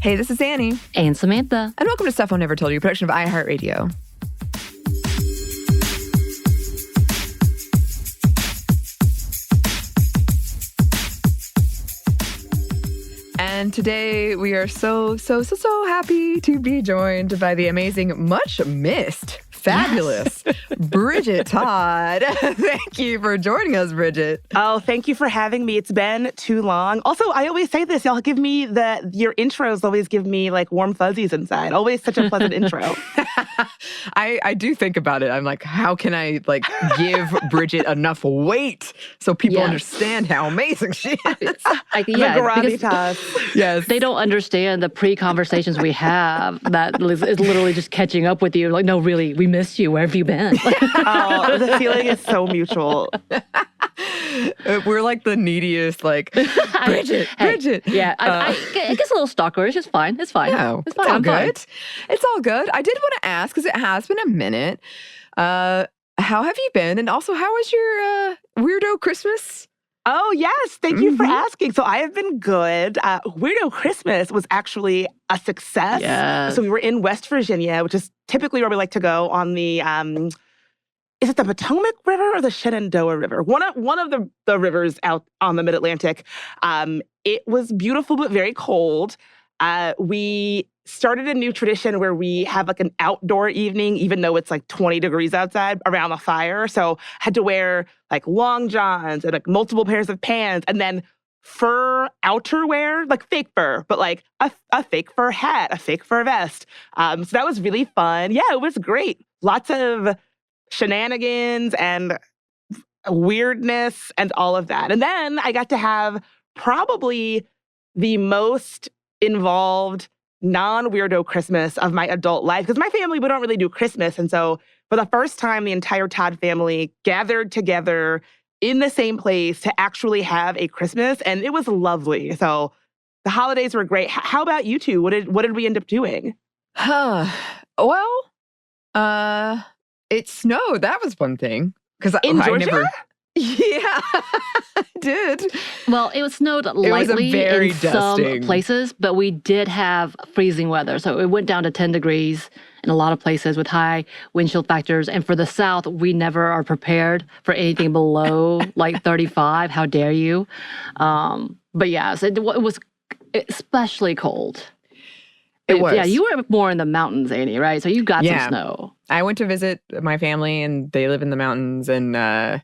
Hey, this is Anney. And Samantha. And welcome to Stuff I Never Told You, production of iHeartRadio. And today we are so happy to be joined by the amazing, much missed, fabulous Bridget Todd. Thank you for joining us, Bridget. Oh, thank you for having me. It's been too long. Also, I always say this, y'all give me your intros always give me like warm fuzzies inside. Always such a pleasant intro. I do think about it. I'm like, how can I like give Bridget enough weight so people understand how amazing she is? The gravitas. Yes. They don't understand the pre-conversations we have that is literally just catching up with you. Like, no, really, we miss you. Where have you been? Oh, the feeling is so mutual. We're like the neediest, like, Bridget. Yeah, it gets a little stalkerish. It's fine. It's fine. No, it's fine. It's all good. It's all good. I did want to ask, because it has been a minute, how have you been? And also, how was your weirdo Christmas? Oh, yes. Thank you for asking. So I have been good. Weirdo Christmas was actually a success. Yes. So we were in West Virginia, which is typically where we like to go on the, is it the Potomac River or the Shenandoah River? One of the rivers out on the Mid-Atlantic. It was beautiful, but very cold. We started a new tradition where we have like an outdoor evening, even though it's like 20 degrees outside, around a fire. So had to wear like long johns and like multiple pairs of pants, and then fur outerwear, like fake fur, but like a fake fur hat, a fake fur vest. So that was really fun. Yeah, it was great. Lots of shenanigans and weirdness and all of that. And then I got to have probably the most involved non-weirdo Christmas of my adult life. Because my family, we don't really do Christmas. And so for the first time, the entire Todd family gathered together in the same place to actually have a Christmas. And it was lovely. So the holidays were great. How about you two? What did we end up doing? Well, it snowed. That was one thing. In Georgia? Yeah, I did. Well, it snowed lightly in some places, but we did have freezing weather. So it went down to 10 degrees in a lot of places with high wind chill factors. And for the South, we never are prepared for anything below like 35. How dare you? But yes, it was especially cold. It was. Yeah, you were more in the mountains, Anney, right? So you got some snow. I went to visit my family, and they live in the mountains, and I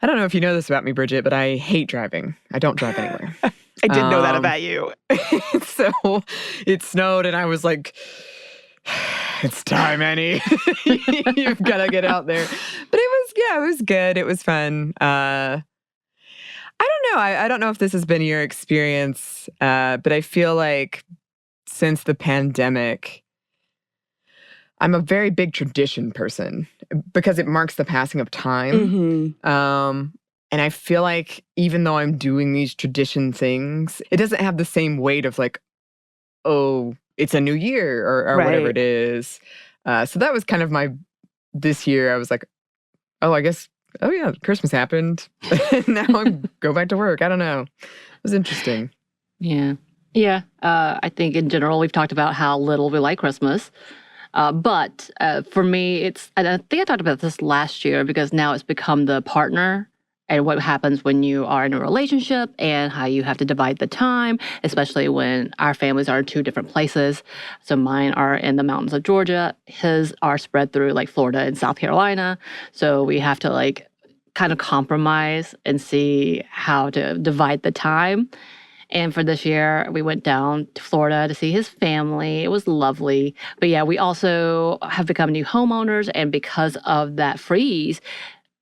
don't know if you know this about me, Bridget, but I hate driving. I don't drive anywhere. I did know that about you. So it snowed, and I was like, it's time, Anney. You've got to get out there. But it was good. It was fun. I don't know. I don't know if this has been your experience, but I feel like since the pandemic, I'm a very big tradition person because it marks the passing of time. Mm-hmm. And I feel like even though I'm doing these tradition things, it doesn't have the same weight of like, oh, it's a new year or whatever it is. So that was kind of this year. I was like, oh, I guess, oh yeah, Christmas happened. Now I'm go back to work. I don't know. It was interesting. Yeah. Yeah. I think in general, we've talked about how little we like Christmas. But for me, and I think I talked about this last year because now it's become the partner and what happens when you are in a relationship and how you have to divide the time, especially when our families are in two different places. So mine are in the mountains of Georgia. His are spread through like Florida and South Carolina. So we have to like kind of compromise and see how to divide the time. And for this year, we went down to Florida to see his family. It was lovely. But yeah, we also have become new homeowners. And because of that freeze,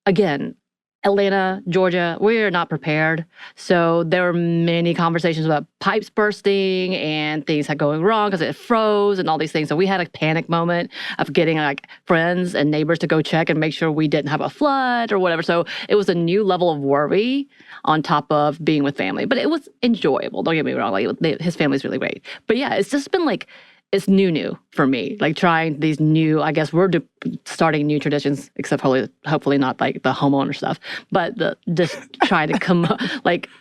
again, Atlanta, Georgia, we're not prepared. So there were many conversations about pipes bursting and things had going wrong because it froze and all these things. So we had a panic moment of getting like friends and neighbors to go check and make sure we didn't have a flood or whatever. So it was a new level of worry on top of being with family. But it was enjoyable. Don't get me wrong. Like his family's really great. But yeah, it's just been like it's new for me. Like trying these new, I guess we're starting new traditions, except hopefully not like the homeowner stuff, but just try to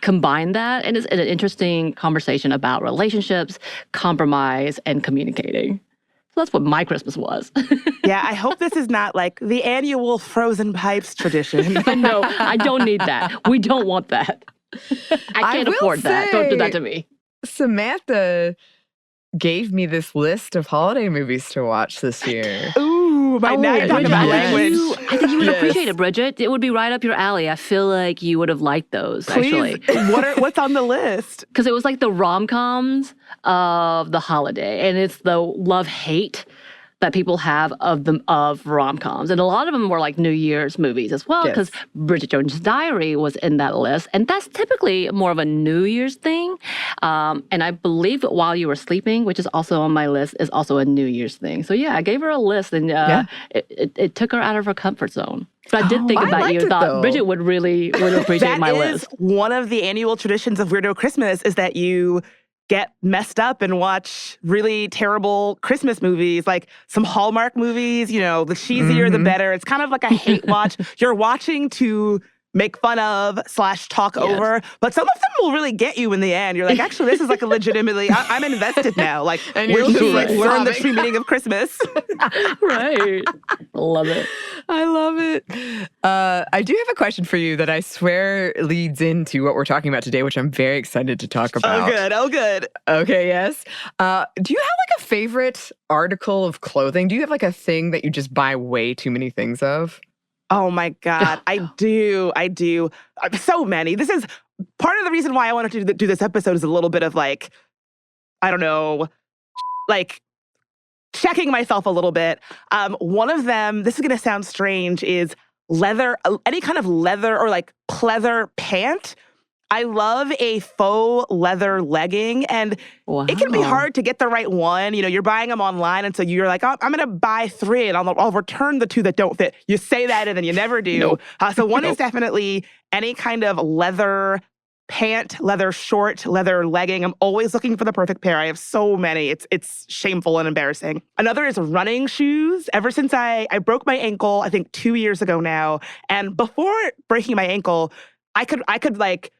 combine that. And it's an interesting conversation about relationships, compromise, and communicating. So that's what my Christmas was. Yeah, I hope this is not like the annual frozen pipes tradition. No, I don't need that. We don't want that. I can't afford that. Don't do that to me. Samantha gave me this list of holiday movies to watch this year. Ooh, by now you're talking about language. I think you would appreciate it, Bridget. It would be right up your alley. I feel like you would have liked those, Please, actually. what's on the list? Because it was like the rom-coms of the holiday, and it's the love-hate that people have of rom-coms. And a lot of them were like New Year's movies as well, because Bridget Jones' Diary was in that list. And that's typically more of a New Year's thing. And I believe While You Were Sleeping, which is also on my list, is also a New Year's thing. So yeah, I gave her a list, and it took her out of her comfort zone. But I did think about you. Thought Bridget would appreciate my list. That is one of the annual traditions of Weirdo Christmas, is that you get messed up and watch really terrible Christmas movies, like some Hallmark movies. You know, the cheesier, the better. It's kind of like a hate watch. You're watching to make fun of / talk over. But some of them will really get you in the end. You're like, actually, this is like a legitimately, I'm invested now. Like, we're in the true meaning of Christmas. Right. Love it. I love it. I do have a question for you that I swear leads into what we're talking about today, which I'm very excited to talk about. Oh, good. Okay, yes. Do you have like a favorite article of clothing? Do you have like a thing that you just buy way too many things of? Oh my God, I do. So many. This is part of the reason why I wanted to do this episode, is a little bit of like, I don't know, like checking myself a little bit. One of them, this is going to sound strange, is leather, any kind of leather or like pleather pant. I love a faux leather legging, and it can be hard to get the right one. You know, you're buying them online, and so you're like, oh, I'm going to buy 3, and I'll return the 2 that don't fit. You say that, and then you never do. Nope. So one is definitely any kind of leather pant, leather short, leather legging. I'm always looking for the perfect pair. I have so many. It's shameful and embarrassing. Another is running shoes. Ever since I broke my ankle, I think 2 years ago now, and before breaking my ankle, I could like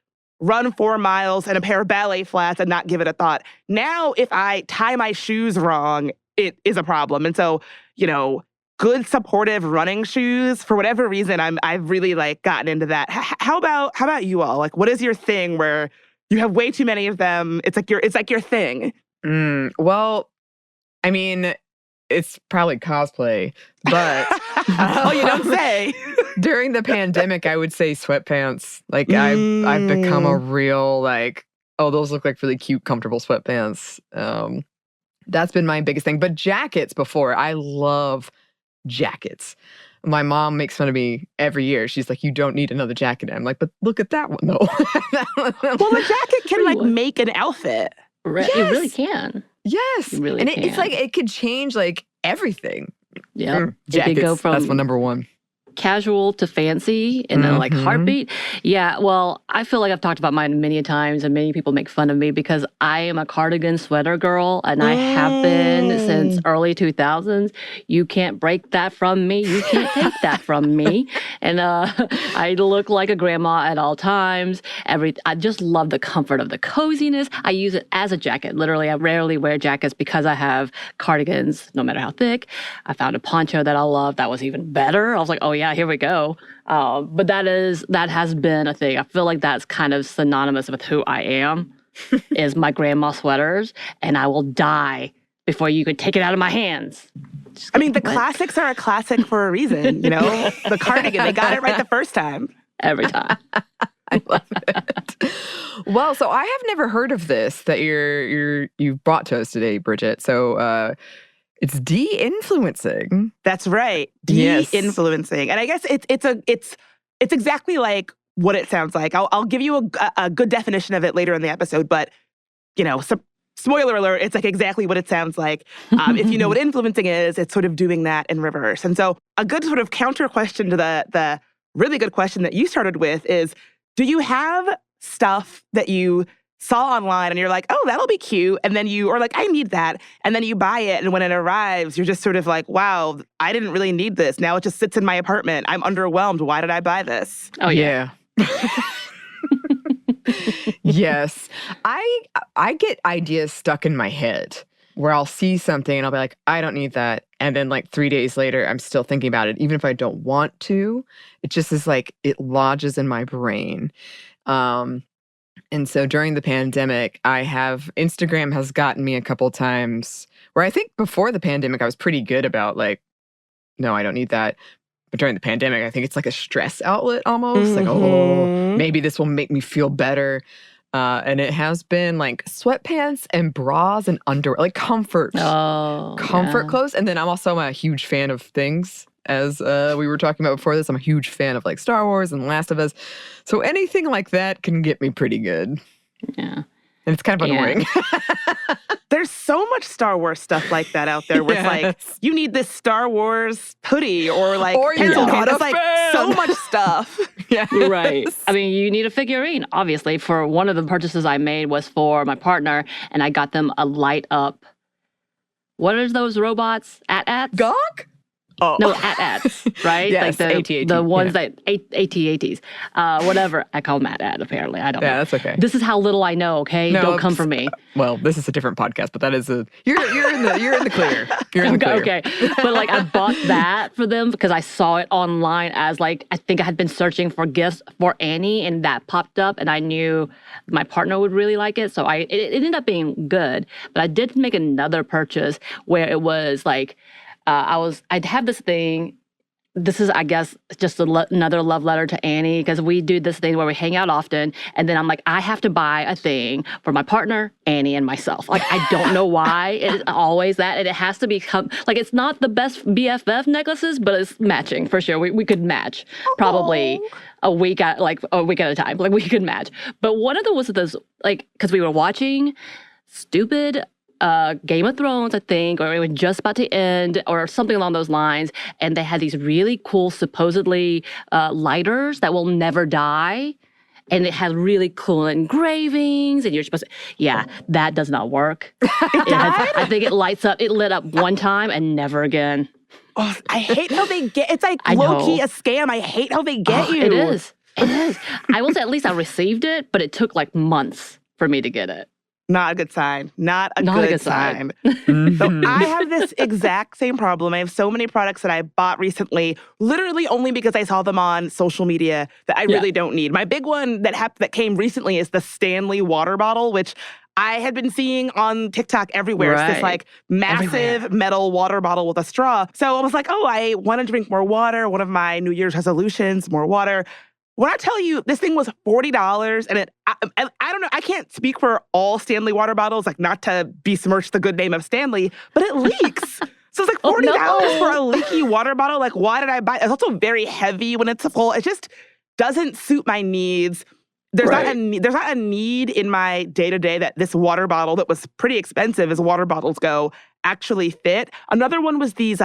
run 4 miles in a pair of ballet flats and not give it a thought. Now, if I tie my shoes wrong, it is a problem. And so, you know, good supportive running shoes, for whatever reason, I've really like gotten into that. How about you all? Like, what is your thing where you have way too many of them? It's like your thing. Well, I mean, it's probably cosplay, but oh, you don't say. During the pandemic, I would say sweatpants. Like I've become a real like, oh, those look like really cute, comfortable sweatpants. That's been my biggest thing. But jackets before, I love jackets. My mom makes fun of me every year. She's like, you don't need another jacket. I'm like, but look at that one though. Well, a jacket can like make an outfit. Yes. It really can. Yes. It really and can. It's like, it could change like everything. Yeah. Jackets, it could go from that's my number one. Casual to fancy in a like heartbeat. Yeah, well, I feel like I've talked about mine many times, and many people make fun of me because I am a cardigan sweater girl, and I have been since early 2000s. You can't break that from me. You can't take that from me. And I look like a grandma at all times. I just love the comfort of the coziness. I use it as a jacket. Literally, I rarely wear jackets because I have cardigans, no matter how thick. I found a poncho that I love that was even better. I was like, oh yeah, here we go. But that has been a thing. I feel like that's kind of synonymous with who I am, is my grandma sweaters, and I will die before you could take it out of my hands. I mean, the classics are a classic for a reason, you know? The cardigan, they got it right the first time. Every time. I love it. Well, so I have never heard of this that you've brought to us today, Bridget. So it's de-influencing. That's right. De-influencing. And I guess it's exactly like what it sounds like. I'll give you a good definition of it later in the episode, but you know, spoiler alert, it's like exactly what it sounds like. If you know what influencing is, it's sort of doing that in reverse. And so a good sort of counter question to the really good question that you started with is, do you have stuff that you saw online and you're like, oh, that'll be cute. And then you are like, I need that. And then you buy it. And when it arrives, you're just sort of like, wow, I didn't really need this. Now it just sits in my apartment. I'm underwhelmed. Why did I buy this? Oh, yeah. Yes. I get ideas stuck in my head where I'll see something and I'll be like, I don't need that. And then like 3 days later, I'm still thinking about it. Even if I don't want to, it just is like, it lodges in my brain. And so during the pandemic, Instagram has gotten me a couple times where I think before the pandemic, I was pretty good about like, no, I don't need that. But during the pandemic, I think it's like a stress outlet almost. Like, oh, maybe this will make me feel better. And it has been like sweatpants and bras and underwear, like comfort clothes. And then I'm a huge fan of things. As we were talking about before this, I'm a huge fan of like Star Wars and The Last of Us. So anything like that can get me pretty good. Yeah. And it's kind of annoying. There's so much Star Wars stuff like that out there where it's like, you need this Star Wars hoodie or like pencil case. It's like so much stuff. Yeah. Right. I mean, you need a figurine, obviously. For one of the purchases I made was for my partner, and I got them a light up. What are those robots? AT-ATs? Gawk? Oh. No, AT-ATs, right? Yes, like AT-AT, the ones that AT-ATs, whatever. I call them AT-AT, apparently. I don't know. Yeah, that's okay. This is how little I know, okay? No, don't come for me. Well, this is a different podcast, but that is you're in the clear. You're in the clear. Okay. But like I bought that for them because I saw it online as like, I think I had been searching for gifts for Anney and that popped up and I knew my partner would really like it. So it ended up being good. But I did make another purchase where it was like, I'd have this thing. This is, I guess, just another love letter to Anney because we do this thing where we hang out often. And then I'm like, I have to buy a thing for my partner, Anney, and myself. Like, I don't know why it is always that. And it has to be, like, it's not the best BFF necklaces, but it's matching for sure. We could match probably a week at a time. Like, we could match. But one of them was those, like, because we were watching stupid Game of Thrones, I think, or it was just about to end, or something along those lines. And they had these really cool, supposedly lighters that will never die. And it had really cool engravings. And you're supposed to, that does not work. I think it lights up. It lit up one time and never again. Oh, I hate how they get, it's like low-key a scam. I hate how they get you. It is. I will say at least I received it, but it took like months for me to get it. Not a good sign. Not a good sign. So I have this exact same problem. I have so many products that I bought recently, literally only because I saw them on social media that I really don't need. My big one that came recently is the Stanley water bottle, which I had been seeing on TikTok everywhere. Right. It's this like massive metal water bottle with a straw. So I was like, oh, I want to drink more water. One of my New Year's resolutions, more water. When I tell you this thing was $40 and I don't know, I can't speak for all Stanley water bottles, like not to besmirch the good name of Stanley, but it leaks. So it's like $40 for a leaky water bottle. Like, why did I buy it? It's also very heavy when it's full. It just doesn't suit my needs. There's not a need in my day-to-day that this water bottle that was pretty expensive as water bottles go actually fit. Another one was these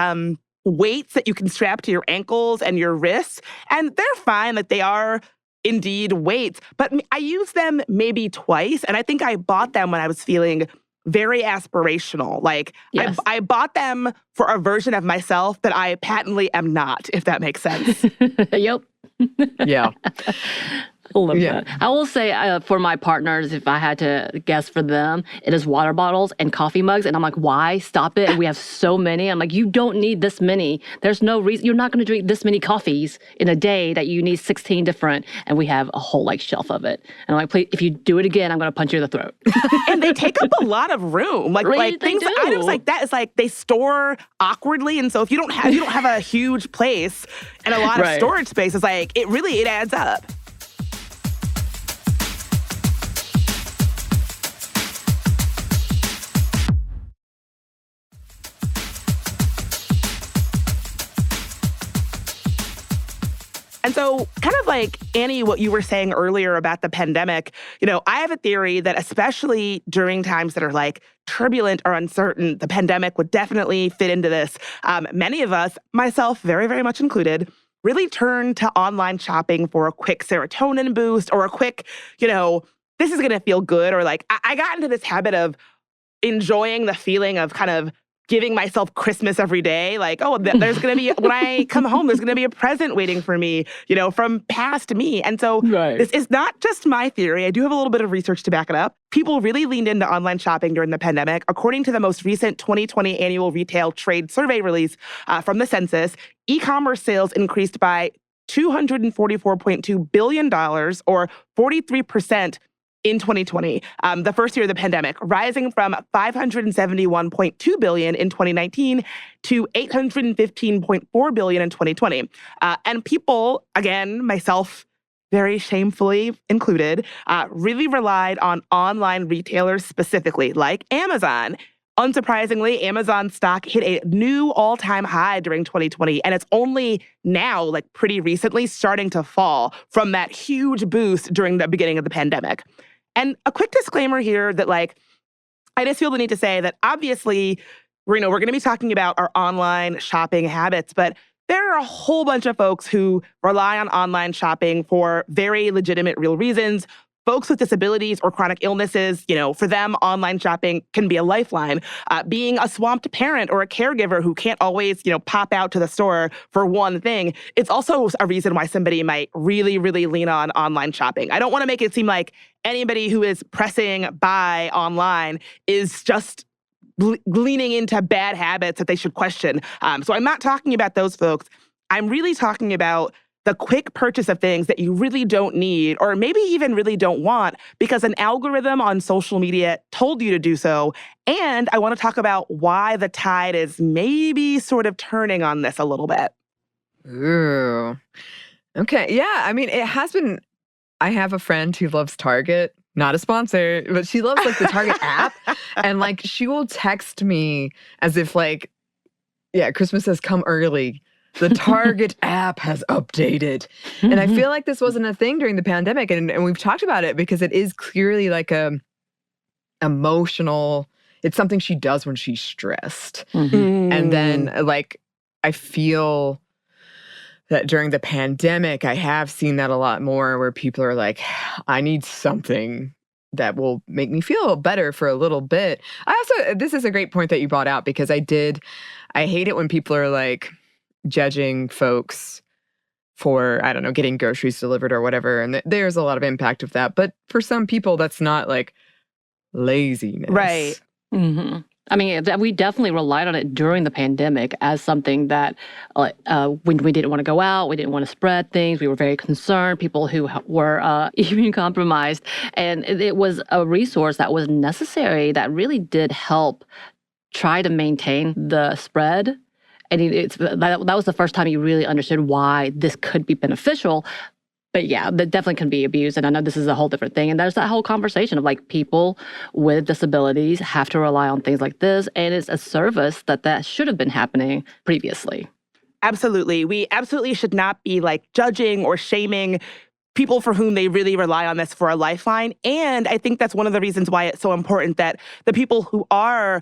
weights that you can strap to your ankles and your wrists. And they're fine, like they are indeed weights. But I used them maybe twice. And I think I bought them when I was feeling very aspirational. Like I bought them for a version of myself that I patently am not, if that makes sense. Yep. Yeah. I love that. I will say for my partners, if I had to guess for them, it is water bottles and coffee mugs. And I'm like, why? Stop it. And we have so many. I'm like, you don't need this many. There's no reason. You're not going to drink this many coffees in a day that you need 16 different. And we have a whole like shelf of it. And I'm like, please, if you do it again, I'm going to punch you in the throat. And they take up a lot of room. Like things, items like that, it's like they store awkwardly. And so if you don't have a huge place and a lot of storage space, it's like, it adds up. And so kind of like, Anney, what you were saying earlier about the pandemic, I have a theory that especially during times that are like turbulent or uncertain, the pandemic would definitely fit into this. Many of us, myself very, very much included, really turn to online shopping for a quick serotonin boost or a quick, this is going to feel good, or like I got into this habit of enjoying the feeling of kind of giving myself Christmas every day. Like, oh, there's going to be, when I come home, there's going to be a present waiting for me, from past me. And so This is not just my theory. I do have a little bit of research to back it up. People really leaned into online shopping during the pandemic. According to the most recent 2020 annual retail trade survey release from the census, e-commerce sales increased by $244.2 billion, or 43%, in 2020, the first year of the pandemic, rising from $571.2 billion in 2019 to $815.4 billion in 2020. And people, again, myself very shamefully included, really relied on online retailers specifically, like Amazon. Unsurprisingly, Amazon stock hit a new all-time high during 2020, and it's only now, like pretty recently, starting to fall from that huge boost during the beginning of the pandemic. And a quick disclaimer here that, like, I just feel the need to say that obviously, we're going to be talking about our online shopping habits, but there are a whole bunch of folks who rely on online shopping for very legitimate, real reasons. Folks with disabilities or chronic illnesses, for them, online shopping can be a lifeline. Being a swamped parent or a caregiver who can't always, pop out to the store for one thing, it's also a reason why somebody might really, really lean on online shopping. I don't want to make it seem like anybody who is pressing buy online is just leaning into bad habits that they should question. So I'm not talking about those folks. I'm really talking about the quick purchase of things that you really don't need, or maybe even really don't want, because an algorithm on social media told you to do so. And I want to talk about why the tide is maybe sort of turning on this a little bit. Ooh. Okay. Yeah. I mean, it has been. I have a friend who loves Target. Not a sponsor, but she loves like the Target app. And like she will text me as if like, yeah, Christmas has come early. The Target app has updated. And I feel like this wasn't a thing during the pandemic. And we've talked about it because it is clearly like a emotional, it's something she does when she's stressed. And then like, I feel that during the pandemic, I have seen that a lot more where people are like, I need something that will make me feel better for a little bit. This is a great point that you brought out, because I hate it when people are like, judging folks for, I don't know, getting groceries delivered or whatever. And there's a lot of impact of that. But for some people, that's not like laziness. Right. Mm-hmm. I mean, we definitely relied on it during the pandemic as something that when we didn't want to go out, we didn't want to spread things, we were very concerned, people who were immune compromised. And it was a resource that was necessary that really did help try to maintain the spread. And that was the first time you really understood why this could be beneficial. But yeah, that definitely can be abused. And I know this is a whole different thing. And there's that whole conversation of like people with disabilities have to rely on things like this. And it's a service that should have been happening previously. Absolutely. We absolutely should not be like judging or shaming people for whom they really rely on this for a lifeline. And I think that's one of the reasons why it's so important that the people who are,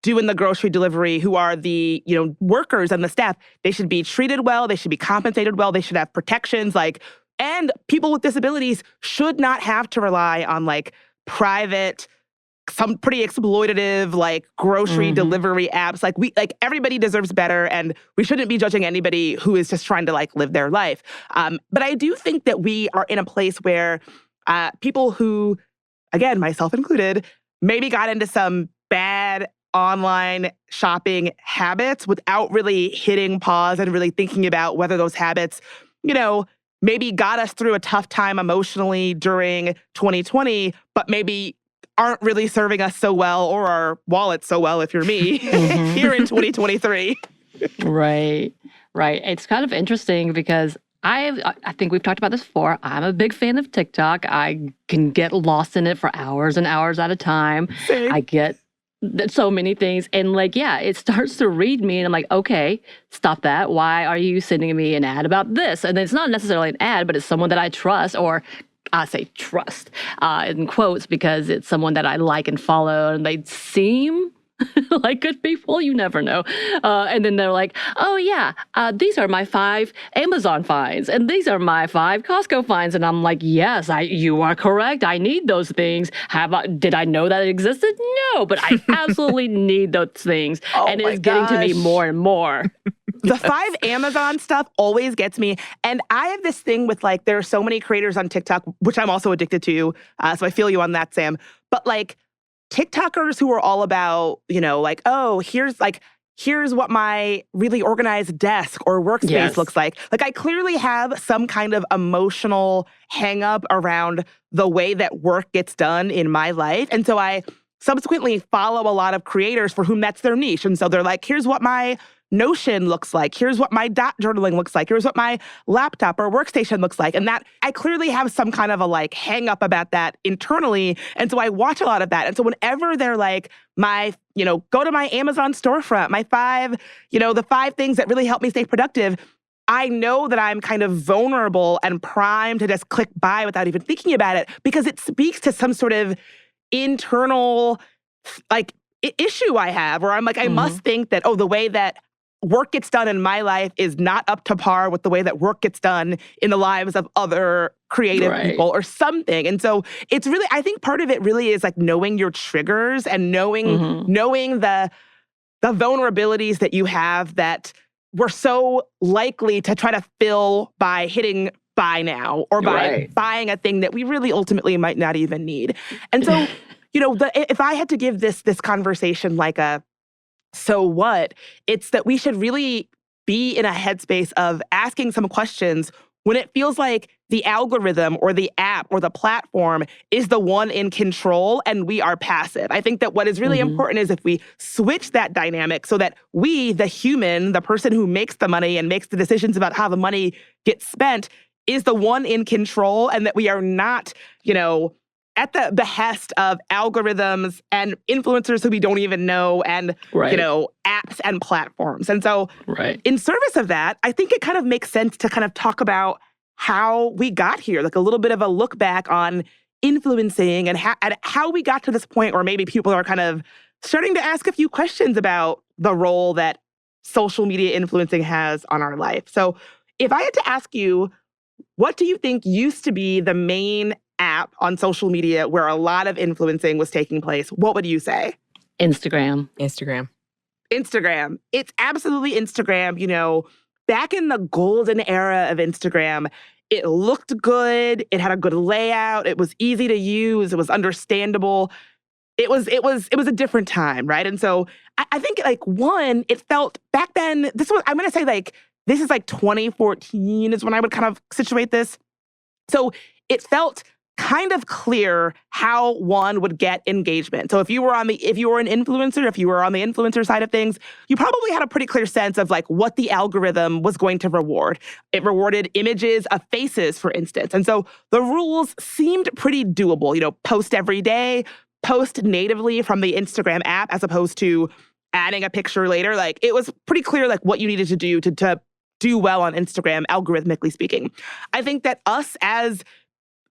doing the grocery delivery, who are the, workers and the staff, they should be treated well, they should be compensated well, they should have protections, and people with disabilities should not have to rely on private, some pretty exploitative grocery delivery apps. Everybody deserves better, and we shouldn't be judging anybody who is just trying to live their life. But I do think that we are in a place where people who, again, myself included, maybe got into some bad online shopping habits without really hitting pause and really thinking about whether those habits, maybe got us through a tough time emotionally during 2020, but maybe aren't really serving us so well, or our wallets so well, if you're me, here in 2023. Right. It's kind of interesting because I think we've talked about this before. I'm a big fan of TikTok. I can get lost in it for hours and hours at a time. Same. I get so many things. And it starts to read me and I'm like, okay, stop that. Why are you sending me an ad about this? And it's not necessarily an ad, but it's someone that I trust, or I say trust in quotes because it's someone that I like and follow, and they seem Like good people, you never know. And then they're like, oh yeah, these are my 5 Amazon finds, and these are my 5 Costco finds. And I'm like, yes, you are correct. I need those things. Did I know that it existed? No, but I absolutely need those things. Oh and my it's getting to me gosh. more and more. The 5 Amazon stuff always gets me. And I have this thing with like, there are so many creators on TikTok, which I'm also addicted to. So I feel you on that, Sam. But like TikTokers who are all about, like, oh, here's what my really organized desk or workspace looks like. Like I clearly have some kind of emotional hang up around the way that work gets done in my life. And so I subsequently follow a lot of creators for whom that's their niche. And so they're like, here's what my Notion looks like. Here's what my dot journaling looks like. Here's what my laptop or workstation looks like. And that I clearly have some kind of a like hang up about that internally. And so I watch a lot of that. And so whenever they're like go to my Amazon storefront, my 5, the 5 things that really help me stay productive, I know that I'm kind of vulnerable and primed to just click buy without even thinking about it because it speaks to some sort of internal like issue I have where I'm like, I must think that, the way that work gets done in my life is not up to par with the way that work gets done in the lives of other creative people or something. And so it's really, I think part of it really is like knowing your triggers and knowing the vulnerabilities that you have that we're so likely to try to fill by hitting buy now or by buying a thing that we really ultimately might not even need. And so, if I had to give this conversation like a so what, it's that we should really be in a headspace of asking some questions when it feels like the algorithm or the app or the platform is the one in control and we are passive. I think that what is really important is if we switch that dynamic so that we, the human, the person who makes the money and makes the decisions about how the money gets spent, is the one in control and that we are not, at the behest of algorithms and influencers who we don't even know and, apps and platforms. And so in service of that, I think it kind of makes sense to kind of talk about how we got here, like a little bit of a look back on influencing and how we got to this point where maybe people are kind of starting to ask a few questions about the role that social media influencing has on our life. So if I had to ask you, what do you think used to be the main app on social media where a lot of influencing was taking place, what would you say? Instagram. It's absolutely Instagram. Back in the golden era of Instagram, it looked good. It had a good layout. It was easy to use. It was understandable. It was a different time, right? And so I think it felt back then, I'm going to say this is 2014 is when I would kind of situate this. So it felt kind of clear how one would get engagement. So if you were an influencer, if you were on the influencer side of things, you probably had a pretty clear sense of what the algorithm was going to reward. It rewarded images of faces, for instance. And so the rules seemed pretty doable. Post every day, post natively from the Instagram app as opposed to adding a picture later. It was pretty clear what you needed to do to do well on Instagram, algorithmically speaking. I think that us as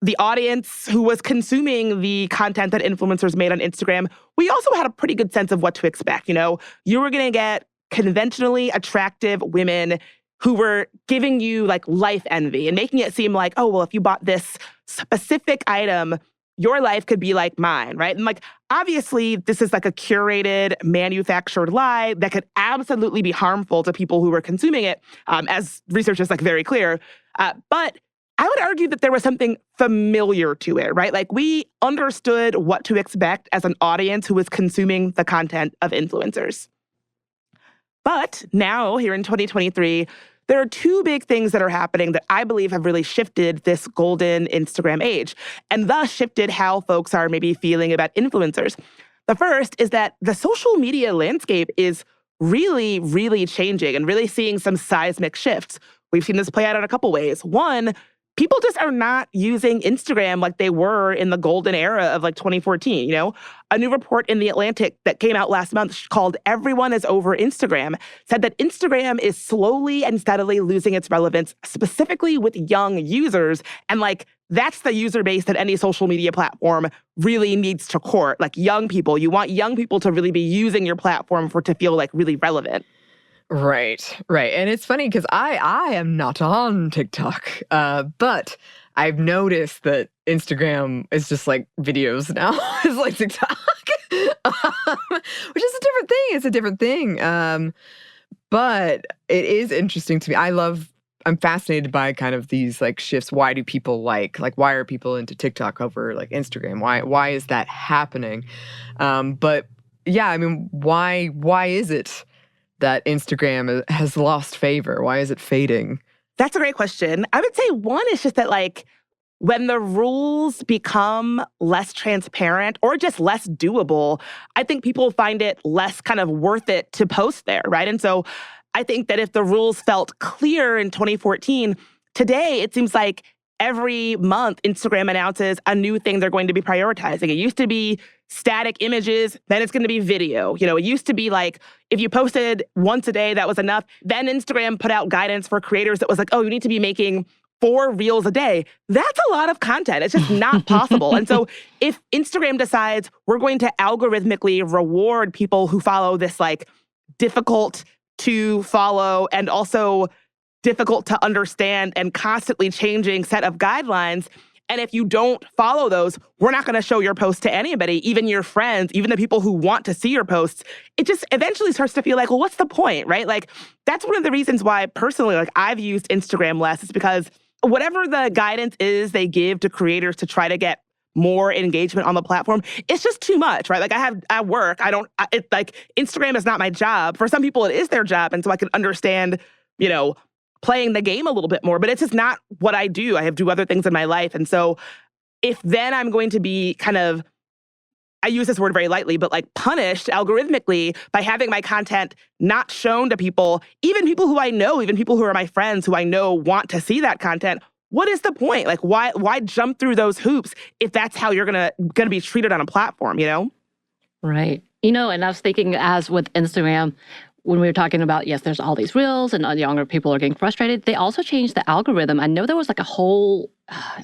the audience who was consuming the content that influencers made on Instagram, we also had a pretty good sense of what to expect. You were going to get conventionally attractive women who were giving you life envy and making it seem like, oh, well, if you bought this specific item, your life could be like mine, right? And obviously, this is a curated, manufactured lie that could absolutely be harmful to people who were consuming it, as research is very clear. But I would argue that there was something familiar to it, right? We understood what to expect as an audience who was consuming the content of influencers. But now, here in 2023, there are 2 big things that are happening that I believe have really shifted this golden Instagram age, and thus shifted how folks are maybe feeling about influencers. The first is that the social media landscape is really, really changing and really seeing some seismic shifts. We've seen this play out in a couple ways. One, people just are not using Instagram like they were in the golden era of 2014. A new report in The Atlantic that came out last month called Everyone is Over Instagram said that Instagram is slowly and steadily losing its relevance, specifically with young users. And that's the user base that any social media platform really needs to court. Like young people. You want young people to really be using your platform for it to feel like really relevant. Right. And it's funny because I am not on TikTok, but I've noticed that Instagram is just like videos now. It's like TikTok, which is a different thing. It's a different thing. But it is interesting to me. I'm fascinated by kind of these like shifts. Why do people why are people into TikTok over like Instagram? Why is that happening? But yeah, I mean, why is it that Instagram has lost favor? Why is it fading? That's a great question. I would say one is just that like when the rules become less transparent or just less doable, I think people find it less kind of worth it to post there, right? And so I think that if the rules felt clear in 2014, today it seems like every month Instagram announces a new thing they're going to be prioritizing. It used to be static images, then it's going to be video. You know, it used to be like if you posted once a day, that was enough. Then Instagram put out guidance for creators that was like, oh, you need to be making 4 reels a day. That's a lot of content. It's just not possible. And so if Instagram decides we're going to algorithmically reward people who follow this like difficult to follow and also difficult to understand and constantly changing set of guidelines, and if you don't follow those, we're not going to show your post to anybody, even your friends, even the people who want to see your posts. It just eventually starts to feel like, well, what's the point, right? Like, that's one of the reasons why personally, like, I've used Instagram less is because whatever the guidance is they give to creators to try to get more engagement on the platform, it's just too much, right? Like I work, it's like Instagram is not my job. For some people, it is their job. And so I can understand, you know, playing the game a little bit more, but it's just not what I do. I have to do other things in my life. And so if then I'm going to be kind of, I use this word very lightly, but like punished algorithmically by having my content not shown to people, even people who I know, even people who are my friends who I know want to see that content, what is the point? Like why jump through those hoops if that's how you're gonna be treated on a platform, you know? Right. You know, and I was thinking as with Instagram, when we were talking about, yes, there's all these reels and younger people are getting frustrated, they also changed the algorithm. I know there was like a whole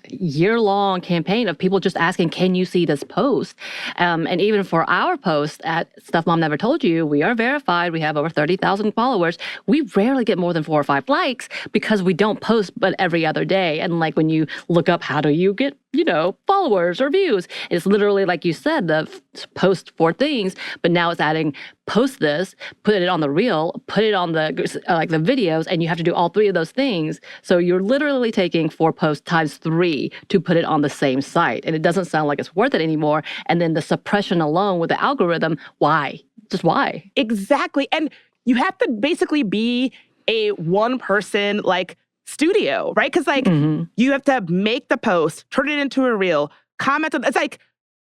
year-long campaign of people just asking, can you see this post? And even for our post at Stuff Mom Never Told You, we are verified. We have over 30,000 followers. We rarely get more than 4 or 5 likes because we don't post but every other day. And like when you look up, how do you get, you know, followers or views? It's literally, like you said, the post 4 things, but now it's adding post this, put it on the reel, put it on the like the videos, and you have to do all 3 of those things. So you're literally taking 4 posts times 3 to put it on the same site. And it doesn't sound like it's worth it anymore. And then the suppression alone with the algorithm, why? Just why? Exactly. And you have to basically be a one-person like studio, right? Because like you have to make the post, turn it into a reel, comment on. It's like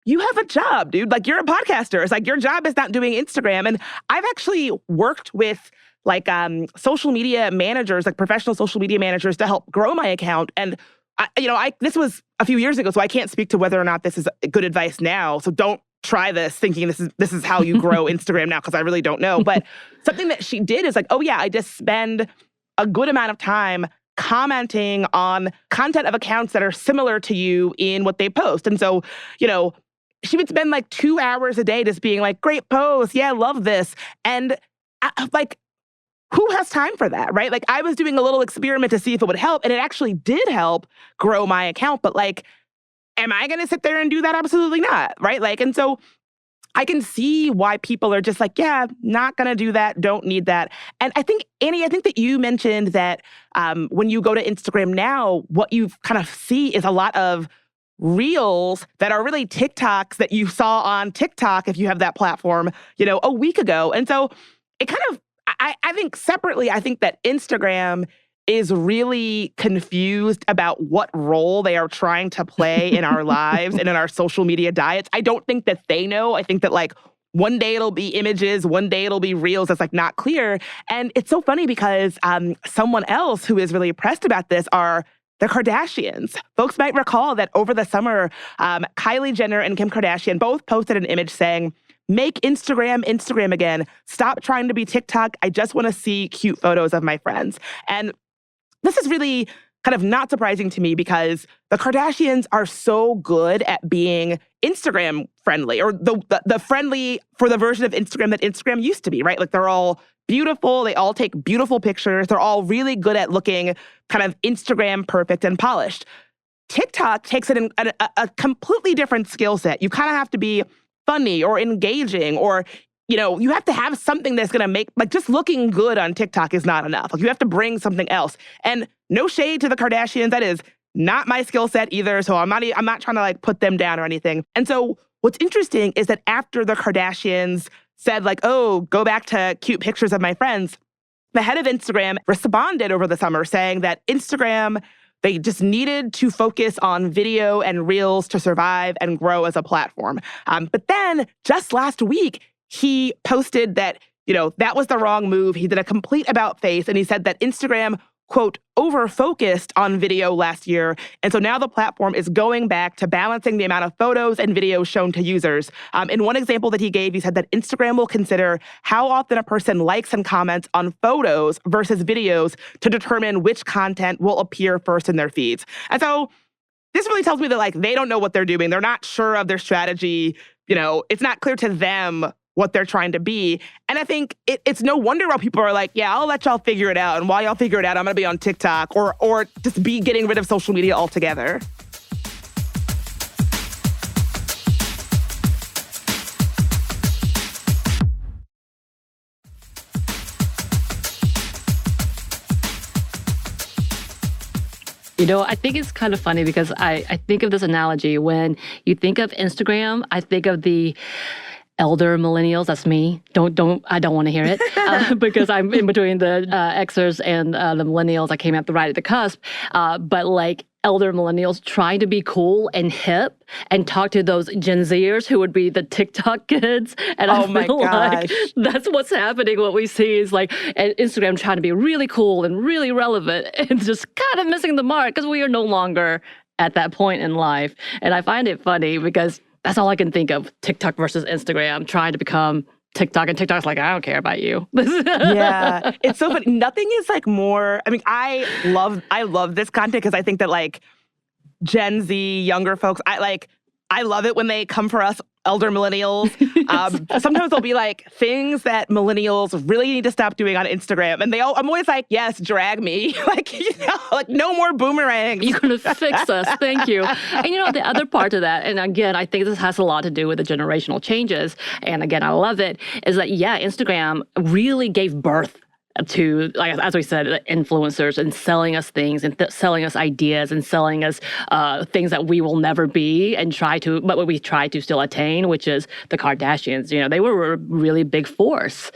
you have a job, dude. Like you're a podcaster. It's like your job is not doing Instagram. And I've actually worked with like social media managers, like professional social media managers, to help grow my account. And this was a few years ago, so I can't speak to whether or not this is good advice now. So don't try this thinking this is how you grow Instagram now, because I really don't know. But something that she did is like, oh yeah, I just spend a good amount of time commenting on content of accounts that are similar to you in what they post. And so, you know, she would spend like 2 hours a day just being like, great post, yeah, love this. And like, who has time for that, right? Like I was doing a little experiment to see if it would help, and it actually did help grow my account. But like, am I going to sit there and do that? Absolutely not, right? Like, and so I can see why people are just like, yeah, not going to do that, don't need that. And I think, Anney, I think that you mentioned that when you go to Instagram now, what you kind of see is a lot of reels that are really TikToks that you saw on TikTok, if you have that platform, you know, a week ago. And so it kind of, I think separately, I think that Instagram is really confused about what role they are trying to play in our lives and in our social media diets. I don't think that they know. I think that like one day it'll be images, one day it'll be reels. That's like not clear. And it's so funny because someone else who is really pressed about this are the Kardashians. Folks might recall that over the summer, Kylie Jenner and Kim Kardashian both posted an image saying, make Instagram again. Stop trying to be TikTok. I just want to see cute photos of my friends. And this is really kind of not surprising to me because the Kardashians are so good at being Instagram friendly, or the friendly for the version of Instagram that Instagram used to be, right? Like they're all beautiful. They all take beautiful pictures. They're all really good at looking kind of Instagram perfect and polished. TikTok takes it in a completely different skill set. You kind of have to be funny or engaging, or you have to have something that's going to make, like, just looking good on TikTok is not enough. Like, you have to bring something else. And no shade to the Kardashians. That is not my skill set either. So I'm not trying to like put them down or anything. And so what's interesting is that after the Kardashians said like, oh, go back to cute pictures of my friends, the head of Instagram responded over the summer saying that Instagram, they just needed to focus on video and reels to survive and grow as a platform. But then just last week, he posted that, that was the wrong move. He did a complete about-face, and he said that Instagram, quote, over-focused on video last year. And so now the platform is going back to balancing the amount of photos and videos shown to users. In one example that he gave, he said that Instagram will consider how often a person likes and comments on photos versus videos to determine which content will appear first in their feeds. And so this really tells me that, like, they don't know what they're doing. They're not sure of their strategy. It's not clear to them what they're trying to be. And I think it's no wonder why people are like, yeah, I'll let y'all figure it out. And while y'all figure it out, I'm going to be on TikTok or just be getting rid of social media altogether. I think it's kind of funny because I think of this analogy. When you think of Instagram, I think of the elder millennials. That's me. I don't want to hear it because I'm in between the Xers and the millennials. I came out right at the cusp. But like elder millennials trying to be cool and hip and talk to those Gen Zers who would be the TikTok kids. And I feel like that's what's happening. What we see is like Instagram trying to be really cool and really relevant and just kind of missing the mark because we are no longer at that point in life. And I find it funny because that's all I can think of, TikTok versus Instagram, trying to become TikTok. And TikTok's like, I don't care about you. Yeah, it's so funny. Nothing is like more, I love this content because I think that like Gen Z, younger folks, I love it when they come for us elder millennials. Sometimes they'll be like things that millennials really need to stop doing on Instagram. And I'm always like, yes, drag me. Like no more boomerangs. You're going to fix us. Thank you. And the other part of that, and again, I think this has a lot to do with the generational changes. And again, I love it, is that, yeah, Instagram really gave birth to, like, as we said, influencers and selling us things and selling us ideas and selling us things that we will never be and but we try to still attain, which is the Kardashians. They were a really big force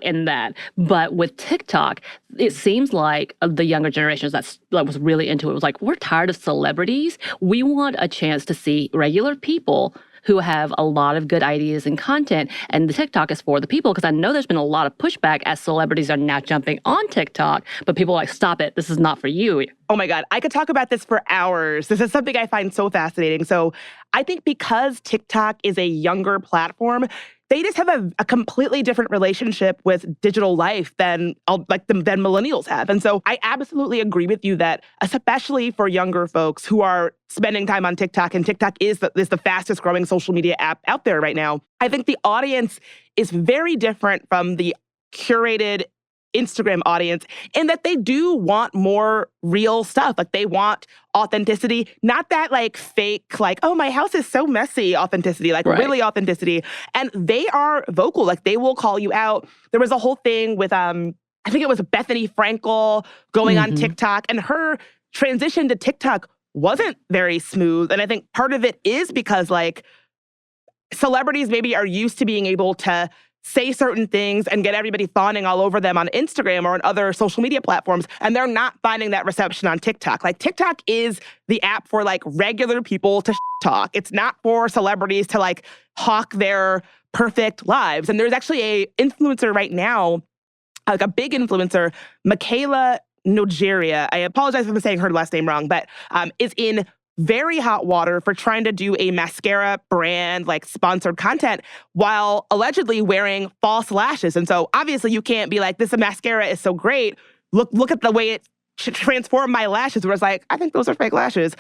in that. But with TikTok, it seems like the younger generations that was really into it was like, we're tired of celebrities. We want a chance to see regular people who have a lot of good ideas and content. And the TikTok is for the people, because I know there's been a lot of pushback as celebrities are now jumping on TikTok, but people are like, stop it, this is not for you. Oh my God, I could talk about this for hours. This is something I find so fascinating. So I think because TikTok is a younger platform, they just have a completely different relationship with digital life than millennials have. And so I absolutely agree with you that, especially for younger folks who are spending time on TikTok, and TikTok is the fastest growing social media app out there right now, I think the audience is very different from the curated Instagram audience in that they do want more real stuff. Like, they want authenticity, not that like fake, like, oh, my house is so messy authenticity, like really authenticity. And they are vocal, like they will call you out. There was a whole thing with, I think it was Bethany Frankel going on TikTok, and her transition to TikTok wasn't very smooth. And I think part of it is because like celebrities maybe are used to being able to say certain things and get everybody fawning all over them on Instagram or on other social media platforms, and they're not finding that reception on TikTok. Like, TikTok is the app for like regular people to talk. It's not for celebrities to like hawk their perfect lives. And there's actually a influencer right now, like a big influencer, Michaela Nogeria, I apologize if I'm saying her last name wrong, but is in very hot water for trying to do a mascara brand, like sponsored content, while allegedly wearing false lashes. And so obviously you can't be like, this mascara is so great. Look at the way it transform my lashes, where it's like, I think those are fake lashes.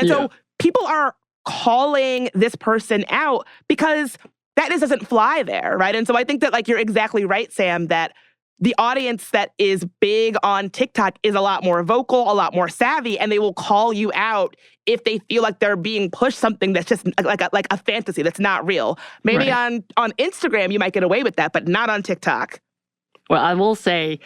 So people are calling this person out because that just doesn't fly there, right? And so I think that, like, you're exactly right, Sam, that the audience that is big on TikTok is a lot more vocal, a lot more savvy, and they will call you out if they feel like they're being pushed something that's just like a fantasy that's not real. Maybe on Instagram you might get away with that, but not on TikTok. Well, I will say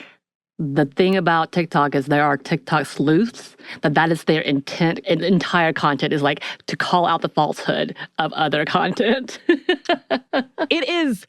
the thing about TikTok is there are TikTok sleuths, that is their intent. Entire content is like to call out the falsehood of other content. It is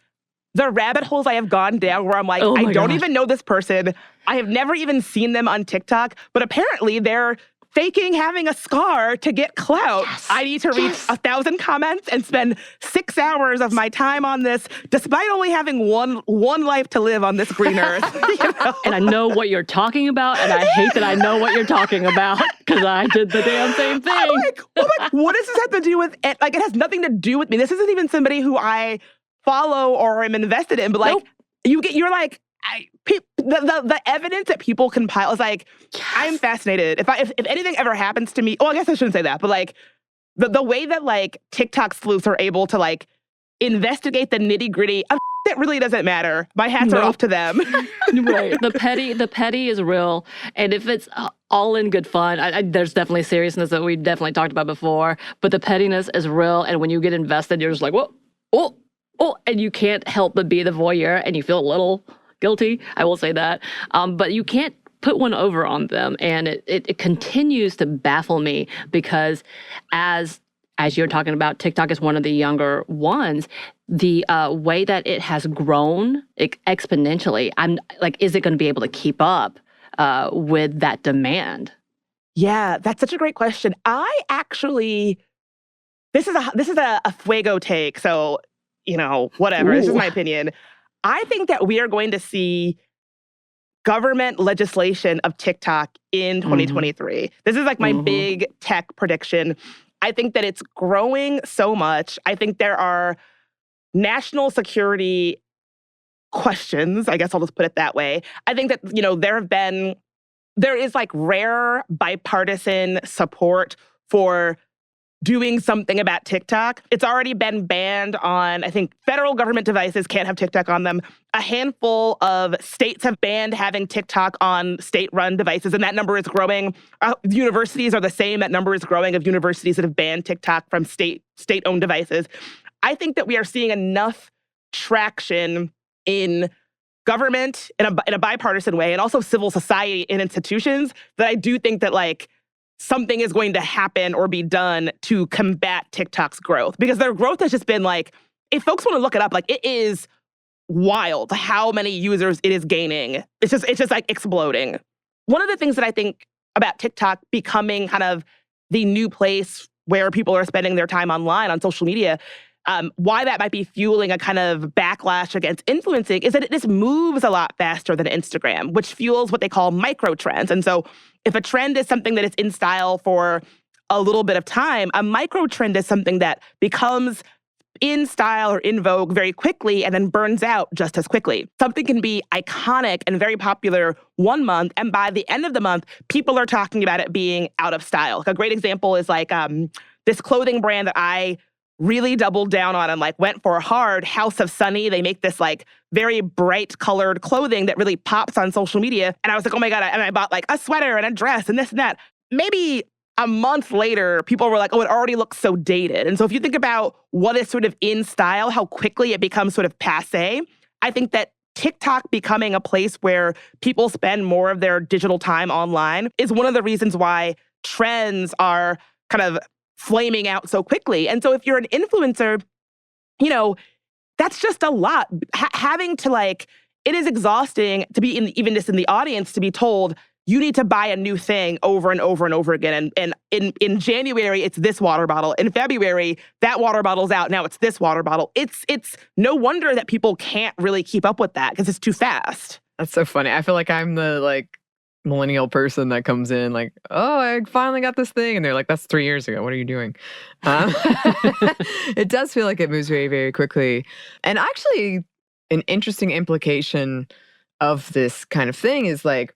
the rabbit holes I have gone down where I'm like, I don't even know this person. I have never even seen them on TikTok, but apparently they're faking having a scar to get clout. Yes. I need to reach 1,000 comments and spend 6 hours of my time on this, despite only having one life to live on this green earth. You know? And I know what you're talking about, and I hate that I know what you're talking about, because I did the damn same thing. I'm like, what does this have to do with it? Like, it has nothing to do with me. This isn't even somebody who I follow or am invested in, but like, you're like, the evidence that people compile is like, I'm fascinated. If anything ever happens to me, I guess I shouldn't say that, but like the way that like TikTok sleuths are able to like investigate the nitty gritty of that really doesn't matter. My hats are off to them. Right. The petty is real, and if it's all in good fun, there's definitely seriousness that we definitely talked about before, but the pettiness is real, and when you get invested, you're just like, and you can't help but be the voyeur, and you feel a little guilty. I will say that. But you can't put one over on them. And it continues to baffle me because as you're talking about, TikTok is one of the younger ones. The way that it has grown exponentially, I'm like, is it going to be able to keep up with that demand? Yeah, that's such a great question. I actually, this is a fuego take. So, whatever. Ooh. This is my opinion. I think that we are going to see government legislation of TikTok in 2023. Mm-hmm. This is like my big tech prediction. I think that it's growing so much. I think there are national security questions. I guess I'll just put it that way. I think that, there is like rare bipartisan support for doing something about TikTok. It's already been banned on, I think, federal government devices can't have TikTok on them. A handful of states have banned having TikTok on state-run devices, and that number is growing. Universities are the same. That number is growing of universities that have banned TikTok from state-owned devices. I think that we are seeing enough traction in government in a bipartisan way, and also civil society and institutions, that I do think that, like, something is going to happen or be done to combat TikTok's growth. Because their growth has just been like, if folks want to look it up, like, it is wild how many users it is gaining. It's just like exploding. One of the things that I think about TikTok becoming kind of the new place where people are spending their time online on social media, why that might be fueling a kind of backlash against influencing, is that it just moves a lot faster than Instagram, which fuels what they call micro trends. And so if a trend is something that is in style for a little bit of time, a micro trend is something that becomes in style or in vogue very quickly and then burns out just as quickly. Something can be iconic and very popular one month, and by the end of the month, people are talking about it being out of style. Like, a great example is like this clothing brand that I really doubled down on and like went for hard, House of Sunny. They make this like very bright colored clothing that really pops on social media. And I was like, oh my God. And I bought like a sweater and a dress and this and that. Maybe a month later, people were like, oh, it already looks so dated. And so if you think about what is sort of in style, how quickly it becomes sort of passé, I think that TikTok becoming a place where people spend more of their digital time online is one of the reasons why trends are kind of flaming out so quickly. And so if you're an influencer, that's just a lot. Having to like, it is exhausting to be even just in the audience to be told, you need to buy a new thing over and over and over again. And in January, it's this water bottle. In February, that water bottle's out. Now it's this water bottle. It's no wonder that people can't really keep up with that because it's too fast. That's so funny. I feel like I'm the like millennial person that comes in like, oh, I finally got this thing. And they're like, that's 3 years ago. What are you doing? It does feel like it moves very, very quickly. And actually, an interesting implication of this kind of thing is like,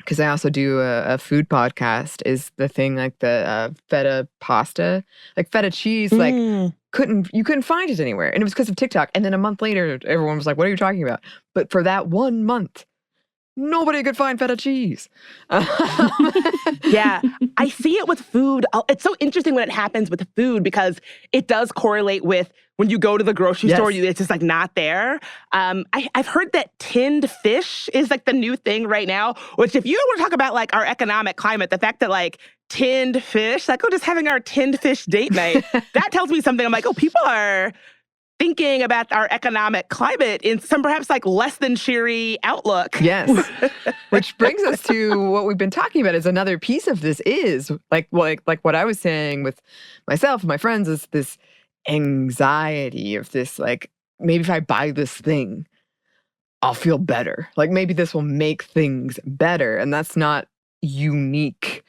because I also do a food podcast, is the thing like the feta pasta, like feta cheese, like you couldn't find it anywhere. And it was because of TikTok. And then a month later, everyone was like, what are you talking about? But for that 1 month, nobody could find feta cheese. Yeah, I see it with food. It's so interesting when it happens with food because it does correlate with when you go to the grocery store, it's just like not there. I've heard that tinned fish is like the new thing right now, which if you want to talk about like our economic climate, the fact that like tinned fish, like, just having our tinned fish date night, that tells me something. I'm like, people are thinking about our economic climate in some perhaps like less than cheery outlook. Yes. Which brings us to what we've been talking about is another piece of this is like what I was saying with myself and my friends is this anxiety of this, like, maybe if I buy this thing, I'll feel better. Like maybe this will make things better. And that's not unique.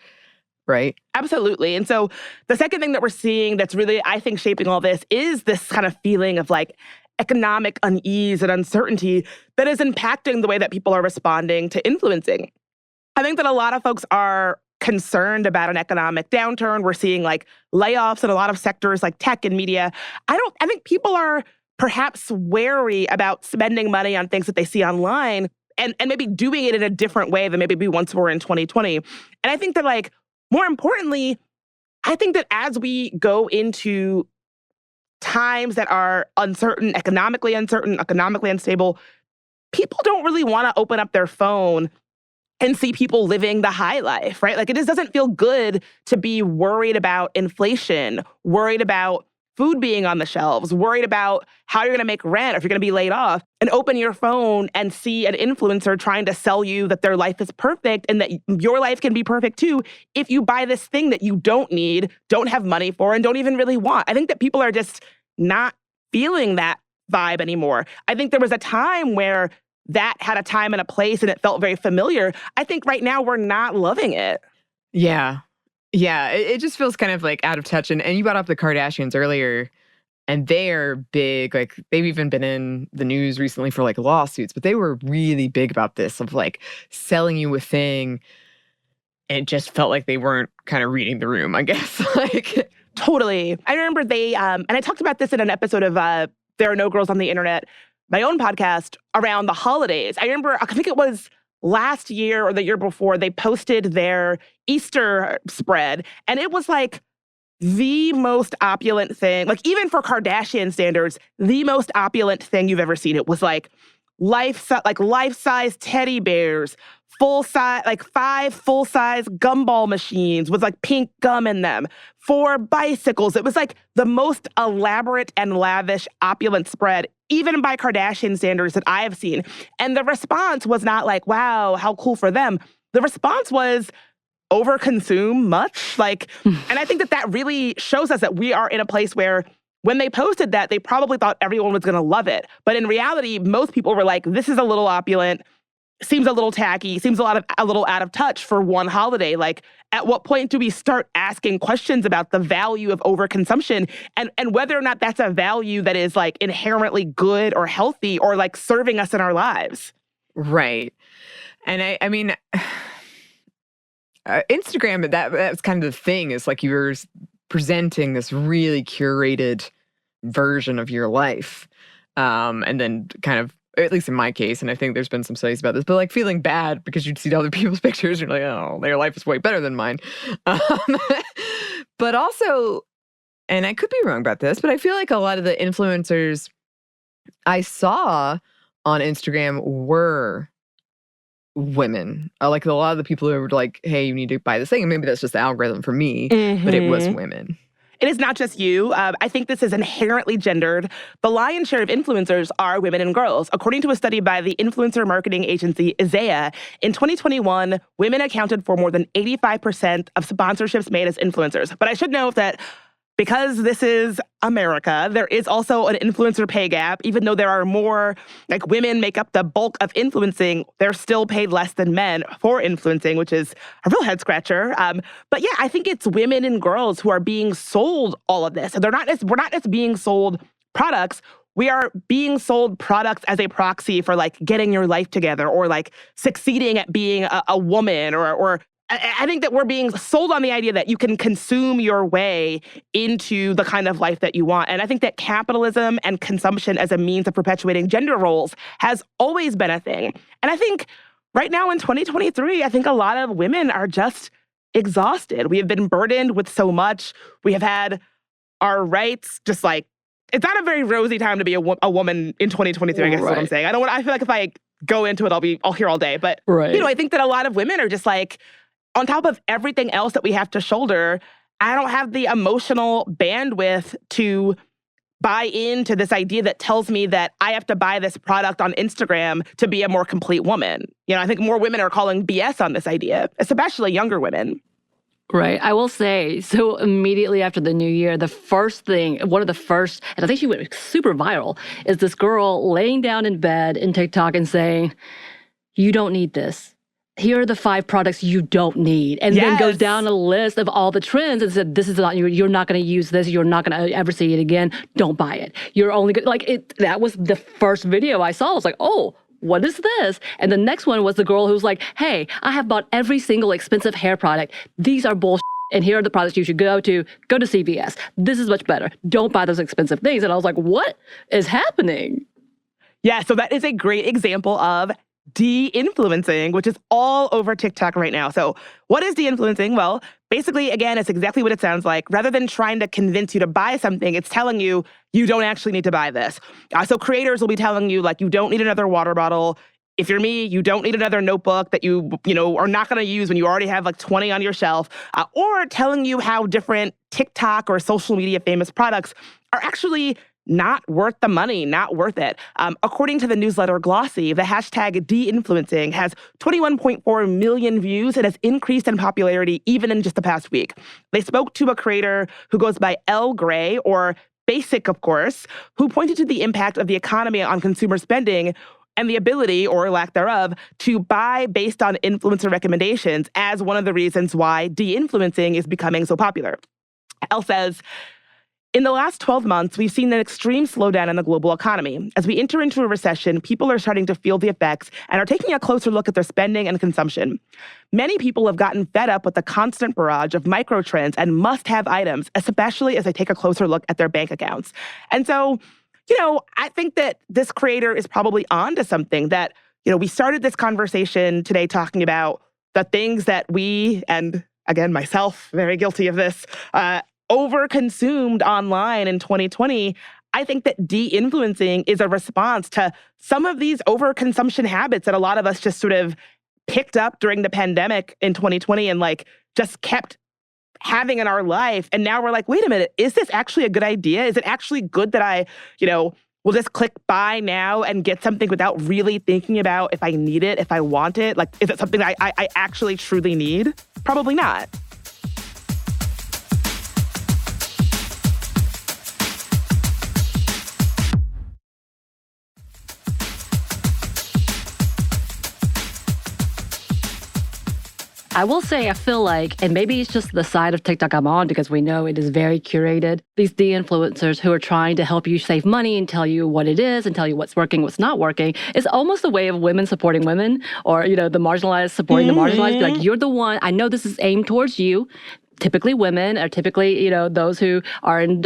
Right? Absolutely. And so the second thing that we're seeing that's really, I think, shaping all this is this kind of feeling of like economic unease and uncertainty that is impacting the way that people are responding to influencing. I think that a lot of folks are concerned about an economic downturn. We're seeing like layoffs in a lot of sectors like tech and media. I think people are perhaps wary about spending money on things that they see online and maybe doing it in a different way than maybe we once were in 2020. And I think that like, more importantly, I think that as we go into times that are uncertain, economically unstable, people don't really want to open up their phone and see people living the high life, right? Like it just doesn't feel good to be worried about inflation, worried about food being on the shelves, worried about how you're going to make rent, or if you're going to be laid off, and open your phone and see an influencer trying to sell you that their life is perfect and that your life can be perfect too if you buy this thing that you don't need, don't have money for, and don't even really want. I think that people are just not feeling that vibe anymore. I think there was a time where that had a time and a place and it felt very familiar. I think right now we're not loving it. Yeah. Yeah, it just feels kind of like out of touch. And you brought up the Kardashians earlier, and they're big. Like they've even been in the news recently for like lawsuits, but they were really big about this of like selling you a thing. And it just felt like they weren't kind of reading the room, I guess. Like totally. I remember they, and I talked about this in an episode of There Are No Girls on the Internet, my own podcast, around the holidays. I remember, I think it was last year or the year before, they posted their Easter spread, and it was like the most opulent thing, like even for Kardashian standards, the most opulent thing you've ever seen. It was like life-size teddy bears, full-size, like 5 full-size gumball machines with like pink gum in them, 4 bicycles. It was like the most elaborate and lavish, opulent spread, even by Kardashian standards that I have seen. And the response was not like, wow, how cool for them. The response was overconsume much. Like, and I think that that really shows us that we are in a place where when they posted that, they probably thought everyone was going to love it. But in reality, most people were like, this is a little opulent, seems a little tacky, seems a little out of touch for one holiday. Like, at what point do we start asking questions about the value of overconsumption and whether or not that's a value that is like inherently good or healthy or like serving us in our lives? Right. And I mean, Instagram, that's kind of the thing, is like you're presenting this really curated version of your life. And then kind of, at least in my case, and I think there's been some studies about this, but like feeling bad because you'd see other people's pictures and you're like, oh, their life is way better than mine. But also, and I could be wrong about this, but I feel like a lot of the influencers I saw on Instagram were women. Like a lot of the people who were like, hey, you need to buy this thing. And maybe that's just the algorithm for me, but it was women. It is not just you. I think this is inherently gendered. The lion's share of influencers are women and girls. According to a study by the influencer marketing agency Isaiah, in 2021, women accounted for more than 85% of sponsorships made as influencers. But I should note that because this is America, there is also an influencer pay gap. Even though there are more, like, women make up the bulk of influencing, they're still paid less than men for influencing, which is a real head scratcher. But yeah, I think it's women and girls who are being sold all of this. And we're not just being sold products, we are being sold products as a proxy for like getting your life together or like succeeding at being a woman or I think that we're being sold on the idea that you can consume your way into the kind of life that you want. And I think that capitalism and consumption as a means of perpetuating gender roles has always been a thing. And I think right now in 2023, I think a lot of women are just exhausted. We have been burdened with so much. We have had our rights just like, it's not a very rosy time to be a woman in 2023, I guess is what I'm saying. I feel like if I go into it, I'll hear all day. But, I think that a lot of women are just like, on top of everything else that we have to shoulder, I don't have the emotional bandwidth to buy into this idea that tells me that I have to buy this product on Instagram to be a more complete woman. I think more women are calling BS on this idea, especially younger women. Right. I will say, so immediately after the new year, the first thing, one of the first, and I think she went super viral, is this girl laying down in bed in TikTok and saying, you don't need this. Here are the 5 products you don't need. And then goes down a list of all the trends and said, this is not, you're not going to use this. You're not going to ever see it again. Don't buy it. You're only going to, that was the first video I saw. I was like, oh, what is this? And the next one was the girl who's like, hey, I have bought every single expensive hair product. These are bullshit. And here are the products you should go to CVS. This is much better. Don't buy those expensive things. And I was like, what is happening? Yeah, so that is a great example of de-influencing, which is all over TikTok right now. So what is de-influencing? Well, basically, again, it's exactly what it sounds like. Rather than trying to convince you to buy something, it's telling you, you don't actually need to buy this. So creators will be telling you, like, you don't need another water bottle. If you're me, you don't need another notebook that you are not going to use when you already have like 20 on your shelf. Or telling you how different TikTok or social media famous products are actually not worth the money, not worth it. According to the newsletter Glossy, the hashtag de-influencing has 21.4 million views and has increased in popularity even in just the past week. They spoke to a creator who goes by L. Gray, or Basic, of course, who pointed to the impact of the economy on consumer spending and the ability, or lack thereof, to buy based on influencer recommendations as one of the reasons why de-influencing is becoming so popular. Elle says, in the last 12 months, we've seen an extreme slowdown in the global economy. As we enter into a recession, people are starting to feel the effects and are taking a closer look at their spending and consumption. Many people have gotten fed up with the constant barrage of micro trends and must-have items, especially as they take a closer look at their bank accounts. And so, I think that this creator is probably onto something that, we started this conversation today talking about the things that we, and again, myself, very guilty of this, over-consumed online in 2020. I think that de-influencing is a response to some of these over-consumption habits that a lot of us just sort of picked up during the pandemic in 2020 and just kept having in our life. And now we're like, wait a minute, is this actually a good idea? Is it actually good that I, will just click buy now and get something without really thinking about if I need it, if I want it? Is it something I actually truly need? Probably not. I will say, I feel like, and maybe it's just the side of TikTok I'm on because we know it is very curated, these de-influencers who are trying to help you save money and tell you what it is and tell you what's working, what's not working, it's almost a way of women supporting women or, the marginalized supporting the marginalized. Like, you're the one, I know this is aimed towards you. Typically women are typically, those who are in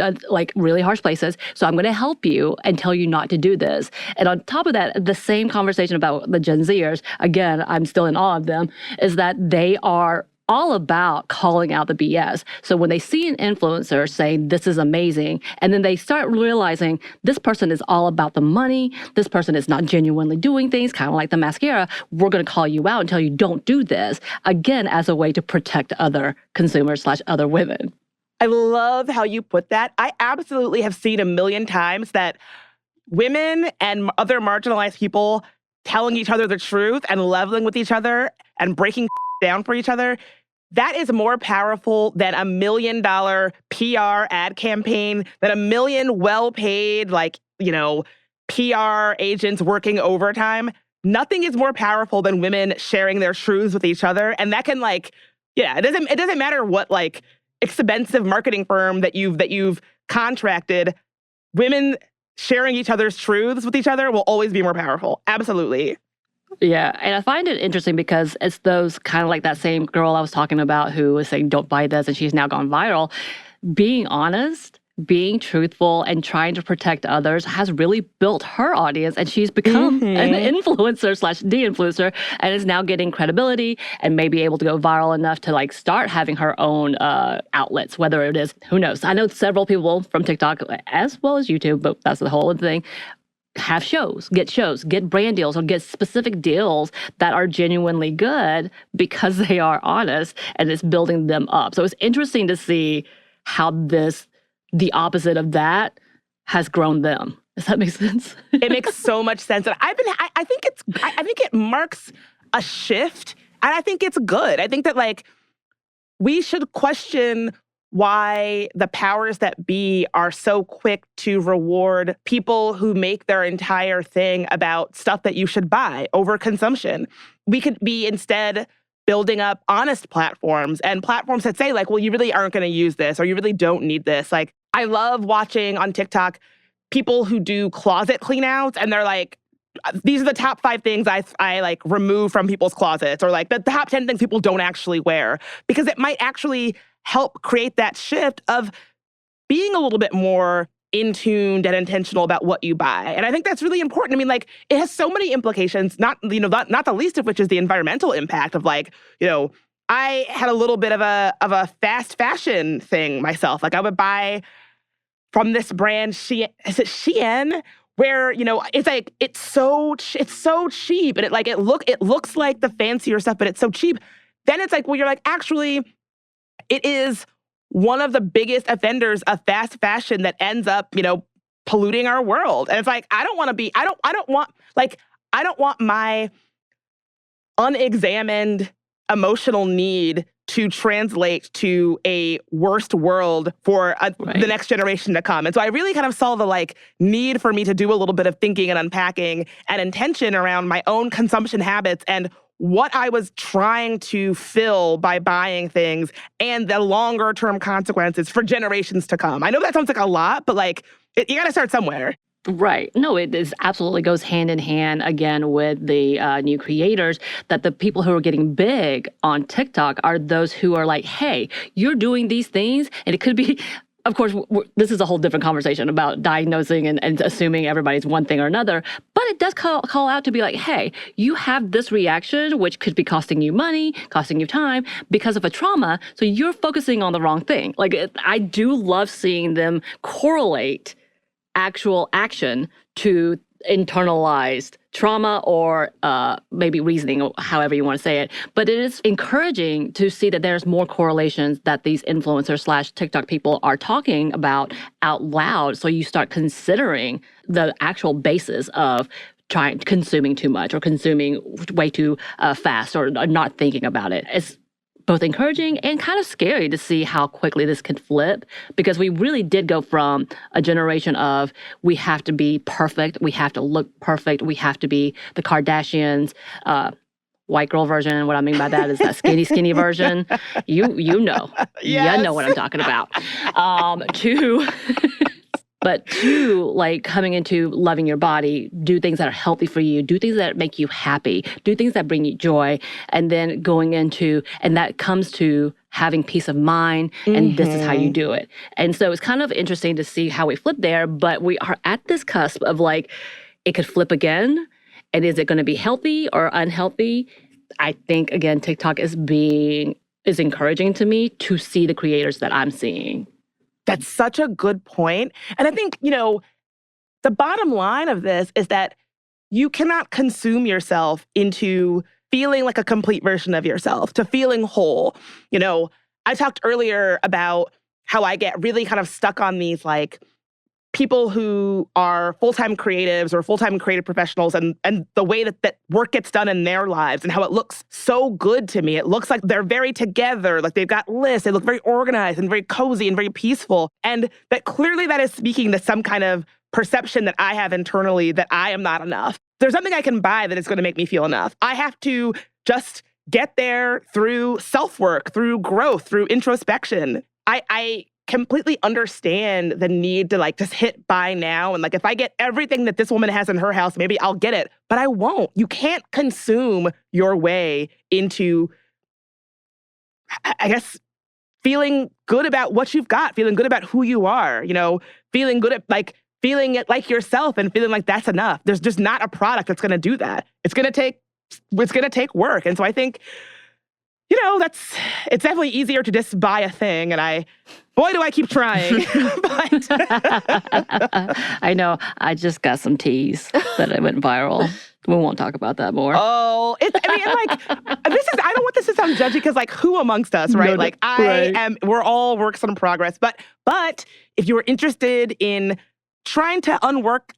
really harsh places. So I'm going to help you and tell you not to do this. And on top of that, the same conversation about the Gen Zers, again, I'm still in awe of them, is that they are all about calling out the BS. So when they see an influencer saying, this is amazing, and then they start realizing this person is all about the money, this person is not genuinely doing things, kind of like the mascara, we're going to call you out and tell you don't do this, again, as a way to protect other consumers / other women. I love how you put that. I absolutely have seen a million times that women and other marginalized people telling each other the truth and leveling with each other and breaking down for each other, that is more powerful than $1 million PR ad campaign, than a million well-paid, PR agents working overtime. Nothing is more powerful than women sharing their truths with each other. And that can it doesn't matter what expensive marketing firm that you've contracted. Women sharing each other's truths with each other will always be more powerful. Absolutely. Yeah, and I find it interesting because it's those kind of like that same girl I was talking about who was saying, don't buy this, and she's now gone viral. Being honest, being truthful, and trying to protect others has really built her audience, and she's become an influencer / de-influencer, and is now getting credibility and may be able to go viral enough to like start having her own outlets, whether it is, who knows. I know several people from TikTok as well as YouTube, but that's the whole thing, have shows, get brand deals, or get specific deals that are genuinely good because they are honest, and it's building them up. So it's interesting to see how the opposite of that has grown them. Does that make sense? It makes so much sense. And I think it marks a shift, and I think it's good. I think that like we should question why the powers that be are so quick to reward people who make their entire thing about stuff that you should buy over consumption. We could be instead building up honest platforms, and platforms that say like, well, you really aren't going to use this, or you really don't need this. Like, I love watching on TikTok people who do closet cleanouts, and they're like, these are the top 5 things I like remove from people's closets, or like the top 10 things people don't actually wear, because it might actually help create that shift of being a little bit more in tuned and intentional about what you buy. And I think that's really important. I mean, like, it has so many implications, not the least of which is the environmental impact of like, I had a little bit of a fast fashion thing myself. Like, I would buy from this brand, is it Shein? Where, it's like, it's so cheap, and it looks like the fancier stuff, but it's so cheap. Then it's like, well, you're like, actually, it is one of the biggest offenders of fast fashion that ends up, polluting our world. And it's like, I don't want my unexamined emotional need to translate to a worst world for the next generation to come. And so I really kind of saw the like need for me to do a little bit of thinking and unpacking and intention around my own consumption habits and what I was trying to fill by buying things, and the longer term consequences for generations to come. I know that sounds like a lot, but like you got to start somewhere. Right. No, it is absolutely goes hand in hand again with the new creators, that the people who are getting big on TikTok are those who are like, hey, you're doing these things, and it could be, of course, this is a whole different conversation about diagnosing and assuming everybody's one thing or another. But it does call out to be like, hey, you have this reaction, which could be costing you money, costing you time because of a trauma. So you're focusing on the wrong thing. Like, I do love seeing them correlate actual action to internalized trauma or maybe reasoning, or however you want to say it. But it is encouraging to see that there's more correlations that these influencers / TikTok people are talking about out loud. So you start considering the actual basis of consuming too much or consuming way too fast or not thinking about it. It's both encouraging and kind of scary to see how quickly this can flip, because we really did go from a generation of we have to be perfect, we have to look perfect, we have to be the Kardashians, white girl version. What I mean by that is that skinny version. You know. Yes. You know what I'm talking about. To like coming into loving your body, do things that are healthy for you, do things that make you happy, do things that bring you joy, and then going into, and that comes to having peace of mind, and this is how you do it. And so it's kind of interesting to see how we flip there, but we are at this cusp of like, it could flip again, and is it going to be healthy or unhealthy? I think, again, TikTok is encouraging to me to see the creators that I'm seeing. That's such a good point. And I think, the bottom line of this is that you cannot consume yourself into feeling like a complete version of yourself, to feeling whole. I talked earlier about how I get really kind of stuck on these like people who are full-time creatives or full-time creative professionals, and the way that work gets done in their lives and how it looks so good to me. It looks like they're very together, like they've got lists, they look very organized and very cozy and very peaceful. And that clearly that is speaking to some kind of perception that I have internally that I am not enough. There's nothing I can buy that is going to make me feel enough. I have to just get there through self-work, through growth, through introspection. I completely understand the need to like just hit buy now. And like, if I get everything that this woman has in her house, maybe I'll get it, but I won't. You can't consume your way into, I guess, feeling good about what you've got, feeling good about who you are, feeling good at like feeling it like yourself and feeling like that's enough. There's just not a product that's going to do that. It's going to take work. And so I think, it's definitely easier to just buy a thing. And boy, do I keep trying. But I know. I just got some teas that went viral. We won't talk about that more. Oh, I don't want this to sound judgy because, like, who amongst us, right? We're all works in progress. But if you were interested in trying to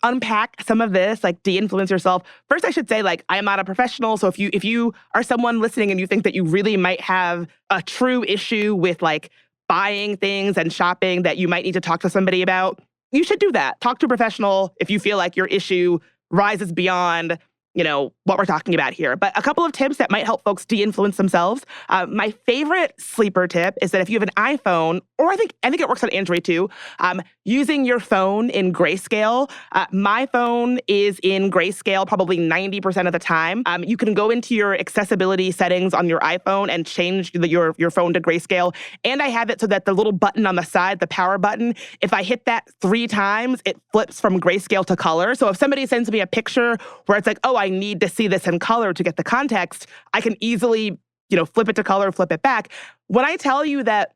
unpack some of this, like de-influence yourself, first I should say, like, I am not a professional. So if you are someone listening and you think that you really might have a true issue with like buying things and shopping that you might need to talk to somebody about, you should do that. Talk to a professional if you feel like your issue rises beyond what we're talking about here. But a couple of tips that might help folks de-influence themselves. My favorite sleeper tip is that if you have an iPhone, or I think it works on Android too, using your phone in grayscale. My phone is in grayscale probably 90% of the time. You can go into your accessibility settings on your iPhone and change your phone to grayscale. And I have it so that the little button on the side, the power button, if I hit that 3 times, it flips from grayscale to color. So if somebody sends me a picture where it's like, oh, I need to see this in color to get the context, I can easily, flip it to color, flip it back. When I tell you that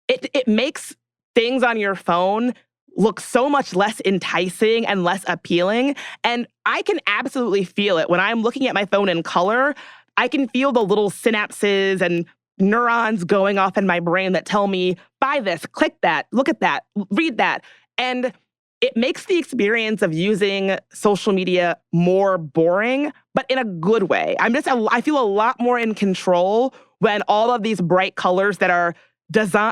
it makes things on your phone look so much less enticing and less appealing, and I can absolutely feel it. When I'm looking at my phone in color, I can feel the little synapses and neurons going off in my brain that tell me, buy this, click that, look at that, read that. And it makes the experience of using social media more boring, but in a good way. I feel a lot more in control when all of these bright colors that are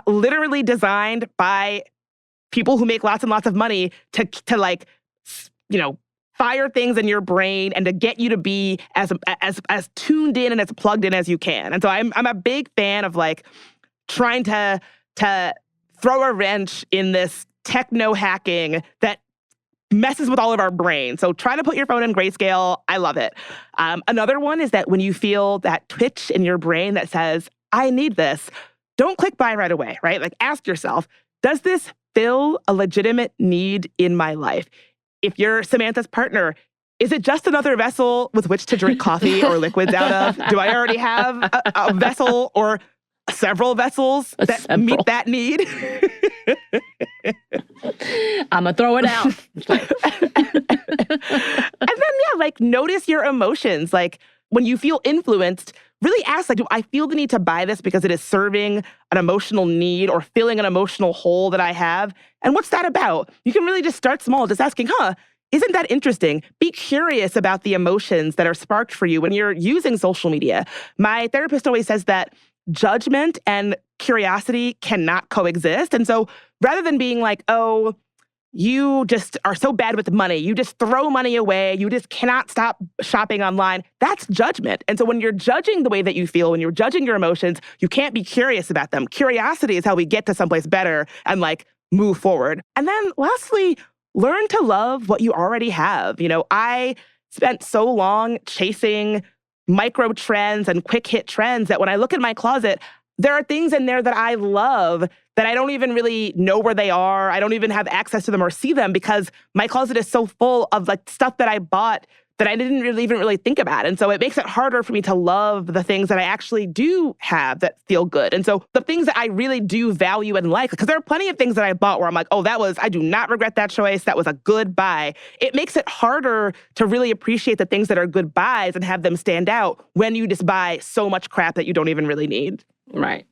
literally designed by people who make lots and lots of money to fire things in your brain and to get you to be as tuned in and as plugged in as you can. And so I'm a big fan of like trying to throw a wrench in this techno hacking that messes with all of our brains. So try to put your phone in grayscale. I love it. Another one is that when you feel that twitch in your brain that says, I need this, don't click buy right away, right? Like ask yourself, does this fill a legitimate need in my life? If you're Samantha's partner, is it just another vessel with which to drink coffee or liquids out of? Do I already have a vessel or several vessels that meet that need? I'm going to throw it out. And then, notice your emotions. Like, when you feel influenced, really ask, like, do I feel the need to buy this because it is serving an emotional need or filling an emotional hole that I have? And what's that about? You can really just start small, just asking, isn't that interesting? Be curious about the emotions that are sparked for you when you're using social media. My therapist always says that judgment and curiosity cannot coexist. And so rather than being like, oh, you just are so bad with money, you just throw money away, you just cannot stop shopping online, that's judgment. And so when you're judging the way that you feel, when you're judging your emotions, you can't be curious about them. Curiosity is how we get to someplace better and move forward. And then lastly, learn to love what you already have. I spent so long chasing micro trends and quick hit trends that when I look at my closet, there are things in there that I love that I don't even really know where they are. I don't even have access to them or see them because my closet is so full of stuff that I bought that I didn't even really think about. And so it makes it harder for me to love the things that I actually do have that feel good. And so the things that I really do value and like, because there are plenty of things that I bought where I'm like, oh, I do not regret that choice. That was a good buy. It makes it harder to really appreciate the things that are good buys and have them stand out when you just buy so much crap that you don't even really need. Right.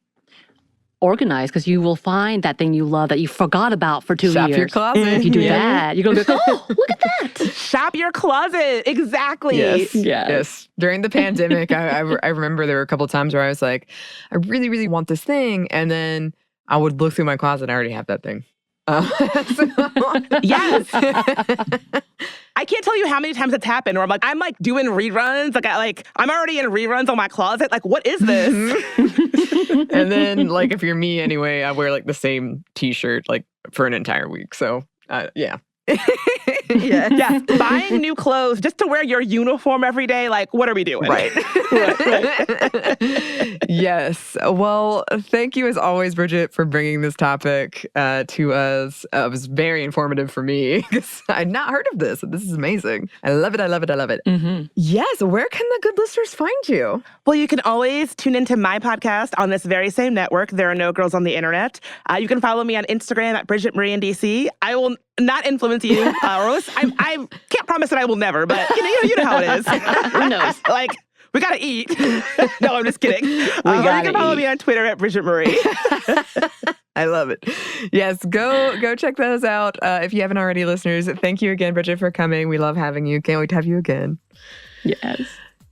Organize, because you will find that thing you love that you forgot about for 2 years. Shop your closet. If you do that, you're going to be like, oh, look at that. Shop your closet. Exactly. Yes. During the pandemic, I remember there were a couple of times where I was like, I really, really want this thing. And then I would look through my closet and I already have that thing. Yes. I I can't tell you how many times it's happened where I'm like doing reruns. I'm already in reruns on my closet. Like, what is this? And then, like, if you're me anyway, I wear like the same t-shirt like for an entire week. So, yeah. Yeah. Buying new clothes just to wear your uniform every day. Like, what are we doing? Right. Yes. Well, thank you as always, Bridget, for bringing this topic to us. It was very informative for me because I'd not heard of this. This is amazing. I love it. I love it. I love it. Mm-hmm. Yes. Where can the good listeners find you? Well, you can always tune into my podcast on this very same network. There are no girls on the internet. You can follow me on Instagram at Bridget Marie in DC. I will not influence you. I can't promise that I will never, but you know how it is. Who knows? Like, we gotta eat. No, I'm just kidding. We or you can follow me on Twitter at Bridget Marie. I love it. Yes, go check those out if you haven't already, listeners. Thank you again, Bridget, for coming. We love having you. Can't wait to have you again. Yes.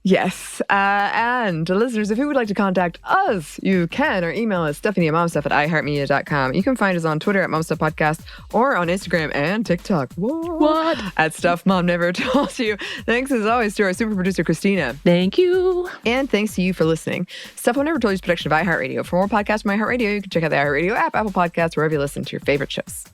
Yes. And listeners, if you would like to contact us, you can. Our email is stephanie@momstuff@iheartmedia.com. You can find us on Twitter at momstuffpodcast or on Instagram and TikTok. What? At Stuff Mom Never Told You. Thanks as always to our super producer, Christina. Thank you. And thanks to you for listening. Stuff Mom Never Told You is a production of iHeartRadio. For more podcasts from iHeartRadio, you can check out the iHeartRadio app, Apple Podcasts, wherever you listen to your favorite shows.